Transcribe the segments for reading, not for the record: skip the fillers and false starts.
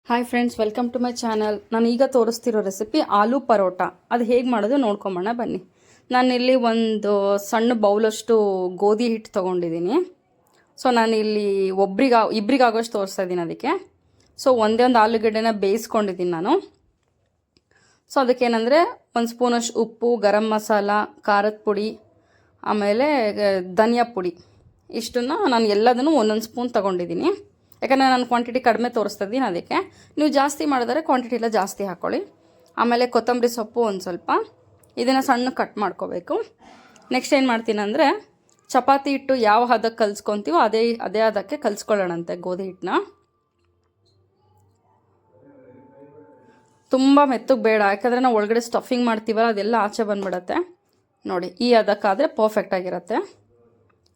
Hi friends, welcome to my channel. ನಾನು ಈಗ ತೋರಿಸ್ತಿರೋ recipe ಆಲೂ ಪರೋಟ. ಅದು ಹೇಗೆ ಮಾಡೋದು ನೋಡ್ಕೊಂಬೋಣ ಬನ್ನಿ. ನಾನಿಲ್ಲಿ ಒಂದು ಸಣ್ಣ ಬೌಲಷ್ಟು ಗೋಧಿ ಹಿಟ್ಟು ತೊಗೊಂಡಿದ್ದೀನಿ. ಸೊ ನಾನಿಲ್ಲಿ ಇಬ್ಬರಿಗಾಗೋಷ್ಟು ತೋರಿಸ್ತಾ ಇದ್ದೀನಿ ಅದಕ್ಕೆ. ಸೊ ಒಂದೇ ಒಂದು ಆಲೂಗಡ್ಡೆನ ಬೇಯಿಸ್ಕೊಂಡಿದ್ದೀನಿ ನಾನು. ಸೊ ಅದಕ್ಕೇನೆಂದರೆ ಒಂದು ಸ್ಪೂನಷ್ಟು ಉಪ್ಪು, ಗರಂ ಮಸಾಲ, ಖಾರದ ಪುಡಿ, ಆಮೇಲೆ ಧನಿಯಾ ಪುಡಿ, ಇಷ್ಟನ್ನು ನಾನು ಎಲ್ಲದನ್ನು ಒಂದೊಂದು ಸ್ಪೂನ್ ತೊಗೊಂಡಿದ್ದೀನಿ. ಯಾಕಂದರೆ ನಾನು ಕ್ವಾಂಟಿಟಿ ಕಡಿಮೆ ತೋರಿಸ್ತಾ ಇದ್ದೀನಿ, ಅದಕ್ಕೆ. ನೀವು ಜಾಸ್ತಿ ಮಾಡಿದರೆ ಕ್ವಾಂಟಿಟಿ ಎಲ್ಲ ಜಾಸ್ತಿ ಹಾಕ್ಕೊಳ್ಳಿ. ಆಮೇಲೆ ಕೊತ್ತಂಬರಿ ಸೊಪ್ಪು ಒಂದು ಸ್ವಲ್ಪ, ಇದನ್ನು ಸಣ್ಣ ಕಟ್ ಮಾಡ್ಕೋಬೇಕು. ನೆಕ್ಸ್ಟ್ ಏನು ಮಾಡ್ತೀನಿ ಅಂದರೆ, ಚಪಾತಿ ಹಿಟ್ಟು ಯಾವ ಹದಕ್ಕೆ ಕಲಿಸ್ಕೊತೀವೋ ಅದೇ ಹದಕ್ಕೆ ಕಲಿಸ್ಕೊಳ್ಳೋಣಂತೆ ಗೋಧಿ ಹಿಟ್ಟನ್ನ. ತುಂಬ ಮೆತ್ತಗೆ ಬೇಡ, ಯಾಕಂದರೆ ನಾವು ಒಳಗಡೆ ಸ್ಟಫಿಂಗ್ ಮಾಡ್ತೀವಲ್ಲ, ಅದೆಲ್ಲ ಆಚೆ ಬಂದುಬಿಡತ್ತೆ. ನೋಡಿ, ಈ ಹದಕ್ಕಾದರೆ ಪರ್ಫೆಕ್ಟಾಗಿರುತ್ತೆ.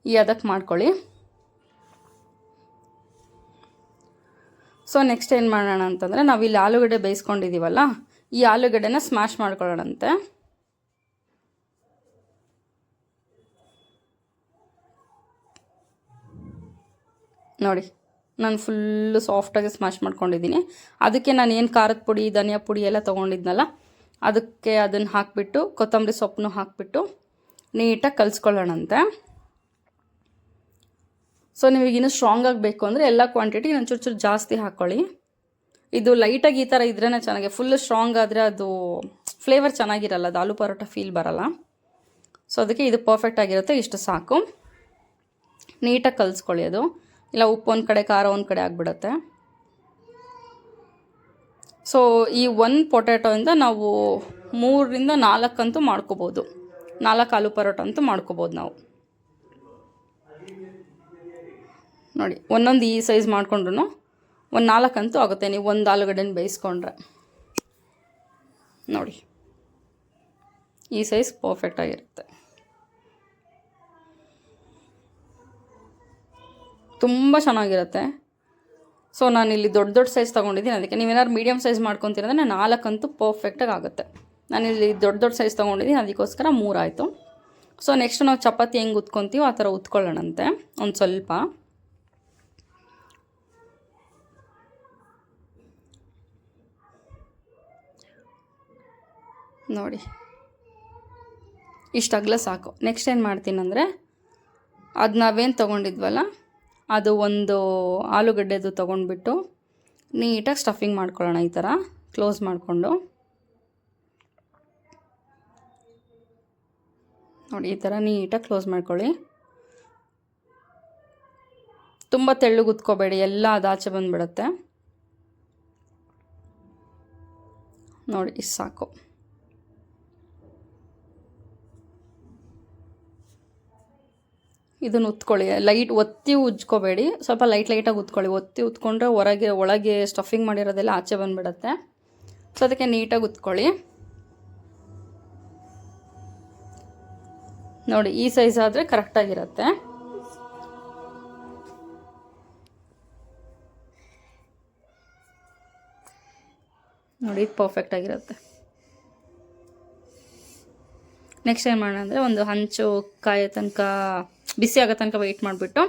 ಈ ಹದಕ್ಕೆ ಮಾಡ್ಕೊಳ್ಳಿ. ಸೊ ನೆಕ್ಸ್ಟ್ ಏನು ಮಾಡೋಣ ಅಂತಂದರೆ, ನಾವಿಲ್ಲಿ ಆಲೂಗಡ್ಡೆ ಬೇಯಿಸ್ಕೊಂಡಿದ್ದೀವಲ್ಲ, ಈ ಆಲೂಗಡ್ಡೆನ ಸ್ಮ್ಯಾಶ್ ಮಾಡ್ಕೊಳ್ಳೋಣಂತೆ. ನೋಡಿ, ನಾನು ಫುಲ್ಲು ಸಾಫ್ಟಾಗಿ ಸ್ಮ್ಯಾಶ್ ಮಾಡ್ಕೊಂಡಿದ್ದೀನಿ. ಅದಕ್ಕೆ ನಾನು ಏನು ಖಾರದ ಪುಡಿ, ಧನಿಯಾ ಪುಡಿ ಎಲ್ಲ ತೊಗೊಂಡಿದ್ನಲ್ಲ, ಅದಕ್ಕೆ ಅದನ್ನು ಹಾಕಿಬಿಟ್ಟು ಕೊತ್ತಂಬರಿ ಸೊಪ್ಪನ್ನು ಹಾಕಿಬಿಟ್ಟು ನೀಟಾಗಿ ಕಲಿಸ್ಕೊಳ್ಳೋಣಂತೆ. ಸೊ ನಿಮಗಿನ್ನೂ ಸ್ಟ್ರಾಂಗ್ ಆಗಬೇಕು ಅಂದರೆ ಎಲ್ಲ ಕ್ವಾಂಟಿಟಿ ನಾನು ಚೂರು ಜಾಸ್ತಿ ಹಾಕ್ಕೊಳ್ಳಿ. ಇದು ಲೈಟಾಗಿ ಈ ಥರ ಇದ್ರೇ ಚೆನ್ನಾಗಿ. ಫುಲ್ಲು ಸ್ಟ್ರಾಂಗ್ ಆದರೆ ಅದು ಫ್ಲೇವರ್ ಚೆನ್ನಾಗಿರಲ್ಲ, ಅದು ಆಲೂ ಪರೋಟ ಫೀಲ್ ಬರಲ್ಲ. ಸೊ ಅದಕ್ಕೆ ಇದು ಪರ್ಫೆಕ್ಟ್ ಆಗಿರುತ್ತೆ. ಇಷ್ಟು ಸಾಕು. ನೀಟಾಗಿ ಕಲಿಸ್ಕೊಳ್ಳಿ. ಅದು ಇಲ್ಲ ಉಪ್ಪು ಒಂದು ಕಡೆ, ಖಾರ ಒಂದು ಕಡೆ ಆಗಿಬಿಡುತ್ತೆ. ಸೊ ಈ ಒಂದು ಪೊಟ್ಯಾಟೋಯಿಂದ ನಾವು 3ರಿಂದ 4 ಅಂತೂ ಮಾಡ್ಕೋಬೋದು. 4 ಆಲೂ ಪರೋಟ ಅಂತೂ ಮಾಡ್ಕೋಬೋದು ನಾವು. ನೋಡಿ, ಒಂದೊಂದು ಈ ಸೈಜ್ ಮಾಡಿಕೊಂಡ್ರು ಒಂದು 4 ಅಂತೂ ಆಗುತ್ತೆ, ನೀವು ಒಂದು ಆಲೂಗಡ್ಡೆನ ಬೇಯಿಸ್ಕೊಂಡ್ರೆ. ನೋಡಿ, ಈ ಸೈಜ್ ಪರ್ಫೆಕ್ಟಾಗಿರುತ್ತೆ. ತುಂಬ ಚೆನ್ನಾಗಿರುತ್ತೆ. ಸೊ ನಾನಿಲ್ಲಿ ದೊಡ್ಡ ಸೈಜ್ ತೊಗೊಂಡಿದ್ದೀನಿ, ಅದಕ್ಕೆ ನೀವೇನಾದ್ರು ಮೀಡಿಯಮ್ ಸೈಜ್ ಮಾಡ್ಕೊತೀರಂದರೆ 4 ಅಂತೂ ಪರ್ಫೆಕ್ಟಾಗಿ ಆಗುತ್ತೆ. ನಾನಿಲ್ಲಿ ದೊಡ್ಡ ಸೈಜ್ ತೊಗೊಂಡಿದ್ದೀನಿ, ಅದಕ್ಕೋಸ್ಕರ 3 ಆಯಿತು. ಸೊ ನೆಕ್ಸ್ಟ್ ನಾವು ಚಪಾತಿ ಹೆಂಗೆ ಉತ್ಕೊತೀವೋ ಆ ಥರ ಉತ್ಕೊಳ್ಳೋಣಂತೆ ಒಂದು ಸ್ವಲ್ಪ. ನೋಡಿ, ಇಷ್ಟು ಅಗಲ ಸಾಕು. ನೆಕ್ಸ್ಟ್ ಏನು ಮಾಡ್ತೀನಿ ಅಂದರೆ, ಅದು ನಾವೇನು ತೊಗೊಂಡಿದ್ವಲ್ಲ, ಅದು ಒಂದು ಆಲೂಗಡ್ಡೆದು ತೊಗೊಂಡ್ಬಿಟ್ಟು ನೀಟಾಗಿ ಸ್ಟಫಿಂಗ್ ಮಾಡ್ಕೊಳ್ಳೋಣ. ಈ ಥರ ಕ್ಲೋಸ್ ಮಾಡಿಕೊಂಡು ನೋಡಿ, ಈ ಥರ ನೀಟಾಗಿ ಕ್ಲೋಸ್ ಮಾಡ್ಕೊಳ್ಳಿ. ತುಂಬ ತೆಳ್ಳಗೆ ಉತ್ಕೋಬೇಡಿ, ಎಲ್ಲ ಅದು ಆಚೆ ಬಂದುಬಿಡುತ್ತೆ. ನೋಡಿ, ಇಷ್ಟು ಸಾಕು. ಇದನ್ನು ಉತ್ಕೊಳ್ಳಿ. ಲೈಟ್ ಒತ್ತಿ ಉಜ್ಕೋಬೇಡಿ, ಸ್ವಲ್ಪ ಲೈಟಾಗಿ ಉತ್ಕೊಳ್ಳಿ. ಒತ್ತಿ ಉತ್ಕೊಂಡ್ರೆ ಒಳಗೆ ಸ್ಟಫಿಂಗ್ ಮಾಡಿರೋದೆಲ್ಲ ಆಚೆ ಬಂದುಬಿಡುತ್ತೆ. ಸೊ ಅದಕ್ಕೆ ನೀಟಾಗಿ ಉತ್ಕೊಳ್ಳಿ. ನೋಡಿ, ಈ ಸೈಜ್ ಆದರೆ ಕರೆಕ್ಟಾಗಿರುತ್ತೆ. ನೋಡಿ, ಪರ್ಫೆಕ್ಟಾಗಿರುತ್ತೆ. ನೆಕ್ಸ್ಟ್ ಏನು ಮಾಡೋಣ ಅಂದರೆ, ಒಂದು ಹಂಚು ಕಾಯೋ ತನಕ, ಬಿಸಿ ಆಗೋ ತನಕ ವೆಯ್ಟ್ ಮಾಡಿಬಿಟ್ಟು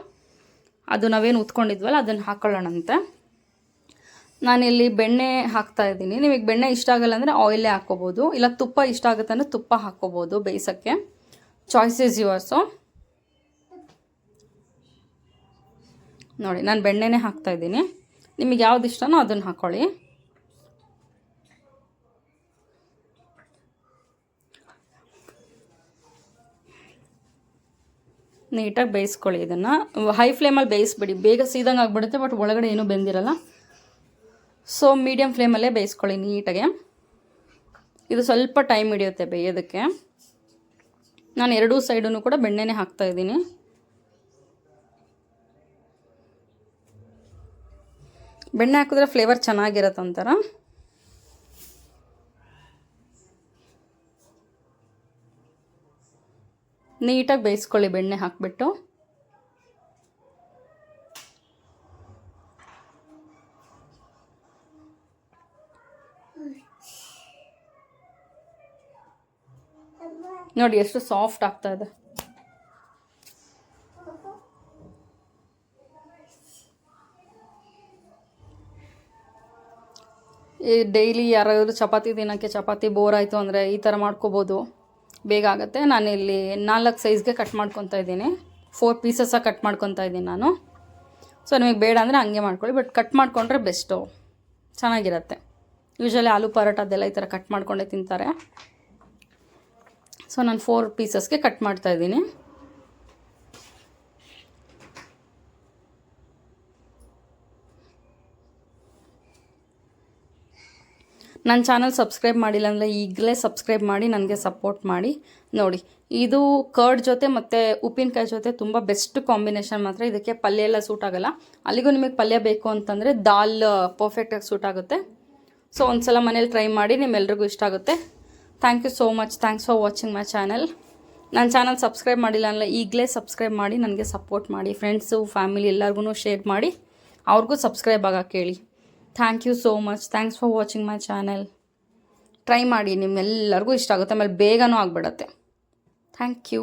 ಅದು ನಾವೇನು ಉತ್ಕೊಂಡಿದ್ವಲ್ಲ ಅದನ್ನು ಹಾಕ್ಕೊಳ್ಳೋಣಂತೆ. ನಾನಿಲ್ಲಿ ಬೆಣ್ಣೆ ಹಾಕ್ತಾಯಿದ್ದೀನಿ. ನಿಮಗೆ ಬೆಣ್ಣೆ ಇಷ್ಟ ಆಗಲ್ಲ ಅಂದರೆ ಆಯಿಲೇ ಹಾಕ್ಕೋಬೋದು, ಇಲ್ಲ ತುಪ್ಪ ಇಷ್ಟ ಆಗುತ್ತೆ ಅಂದರೆ ತುಪ್ಪ ಹಾಕ್ಕೋಬೋದು ಬೇಯಿಸೋಕ್ಕೆ. Choice is ಯುವರ್ಸು. ನೋಡಿ, ನಾನು ಬೆಣ್ಣೆನೇ ಹಾಕ್ತಾಯಿದ್ದೀನಿ. ನಿಮಗೆ ಯಾವ್ದು ಇಷ್ಟನೋ ಅದನ್ನು ಹಾಕ್ಕೊಳ್ಳಿ. ನೀಟಾಗಿ ಬೇಯಿಸ್ಕೊಳ್ಳಿ. ಇದನ್ನು ಹೈ ಫ್ಲೇಮಲ್ಲಿ ಬೇಯಿಸ್ಬಿಡಿ, ಬೇಗ ಸೀದಂಗೆ ಆಗಿಬಿಡುತ್ತೆ, ಬಟ್ ಒಳಗಡೆ ಏನೂ ಬೆಂದಿರಲ್ಲ. ಸೊ ಮೀಡಿಯಮ್ ಫ್ಲೇಮಲ್ಲೇ ಬೇಯಿಸ್ಕೊಳ್ಳಿ ನೀಟಾಗೆ. ಇದು ಸ್ವಲ್ಪ ಟೈಮ್ ಹಿಡಿಯುತ್ತೆ ಬೇಯೋದಕ್ಕೆ. ನಾನು ಎರಡೂ ಸೈಡೂ ಕೂಡ ಬೆಣ್ಣೆನೇ ಹಾಕ್ತಾಯಿದ್ದೀನಿ. ಬೆಣ್ಣೆ ಹಾಕಿದ್ರೆ ಫ್ಲೇವರ್ ಚೆನ್ನಾಗಿರುತ್ತೆ ಒಂಥರ. ನೀಟಾಗಿ ಬೇಯಿಸ್ಕೊಳ್ಳಿ ಬೆಣ್ಣೆ ಹಾಕಿಬಿಟ್ಟು. ನೋಡಿ, ಎಷ್ಟು ಸಾಫ್ಟ್ ಆಗ್ತಾ ಇದೆ. ಈ ಡೈಲಿ ಯಾರಾದರೂ ಚಪಾತಿ ತಿನ್ನೋಕ್ಕೆ ಚಪಾತಿ ಬೋರ್ ಆಯಿತು ಅಂದರೆ ಈ ಥರ ಮಾಡ್ಕೋಬೋದು, ಬೇಗ ಆಗುತ್ತೆ. ನಾನಿಲ್ಲಿ 4 ಸೈಜ್ಗೆ ಕಟ್ ಮಾಡ್ಕೊತಾ ಇದ್ದೀನಿ, 4 ಪೀಸಸ್ಸಾಗಿ ಕಟ್ ಮಾಡ್ಕೊತಾ ಇದ್ದೀನಿ ನಾನು. ಸೊ ನಿಮಗೆ ಬೇಡ ಅಂದರೆ ಹಂಗೆ ಮಾಡ್ಕೊಳ್ಳಿ, ಬಟ್ ಕಟ್ ಮಾಡಿಕೊಂಡ್ರೆ ಬೆಸ್ಟು, ಚೆನ್ನಾಗಿರುತ್ತೆ. ಯೂಶ್ವಲಿ ಆಲೂ ಪರೋಟ ಅದೆಲ್ಲ ಈ ಥರ ಕಟ್ ಮಾಡ್ಕೊಂಡೇ ತಿಂತಾರೆ. ಸೊ ನಾನು 4 ಪೀಸಸ್ಗೆ ಕಟ್ ಮಾಡ್ತಾಯಿದ್ದೀನಿ. ನನ್ನ ಚಾನಲ್ ಸಬ್ಸ್ಕ್ರೈಬ್ ಮಾಡಿಲ್ಲ ಅಂದರೆ ಈಗಲೇ ಸಬ್ಸ್ಕ್ರೈಬ್ ಮಾಡಿ ನನಗೆ ಸಪೋರ್ಟ್ ಮಾಡಿ. ನೋಡಿ, ಇದು ಕರ್ಡ್ ಜೊತೆ ಮತ್ತು ಉಪ್ಪಿನಕಾಯಿ ಜೊತೆ ತುಂಬ ಬೆಸ್ಟ್ ಕಾಂಬಿನೇಷನ್. ಮಾತ್ರ ಇದಕ್ಕೆ ಪಲ್ಯ ಎಲ್ಲ ಸೂಟ್ ಆಗೋಲ್ಲ. ಅಲ್ಲಿಗೂ ನಿಮಗೆ ಪಲ್ಯ ಬೇಕು ಅಂತಂದರೆ ದಾಲ್ ಪರ್ಫೆಕ್ಟಾಗಿ ಸೂಟ್ ಆಗುತ್ತೆ. ಸೊ ಒಂದು ಸಲ ಮನೇಲಿ ಟ್ರೈ ಮಾಡಿ, ನಿಮ್ಮೆಲ್ರಿಗೂ ಇಷ್ಟ ಆಗುತ್ತೆ. Thank you so much. Thanks for watching my channel. ನನ್ನ ಚಾನಲ್ ಸಬ್ಸ್ಕ್ರೈಬ್ ಮಾಡಿಲ್ಲ ಅಂದರೆ ಈಗಲೇ ಸಬ್ಸ್ಕ್ರೈಬ್ ಮಾಡಿ ನನಗೆ ಸಪೋರ್ಟ್ ಮಾಡಿ. ಫ್ರೆಂಡ್ಸು ಫ್ಯಾಮಿಲಿ ಎಲ್ಲರಿಗೂ ಶೇರ್ ಮಾಡಿ, ಅವ್ರಿಗೂ ಸಬ್ಸ್ಕ್ರೈಬ್ ಆಗೋಕ್ಕೆ ಹೇಳಿ. Thank you so much. Thanks for watching my channel. Try ಮಾಡಿ, ನಿಮ್ಮೆಲ್ಲರಿಗೂ ಇಷ್ಟ ಆಗುತ್ತೆ, ಆಮೇಲೆ ಬೇಗನೂ ಆಗಿಬಿಡತ್ತೆ. Thank you.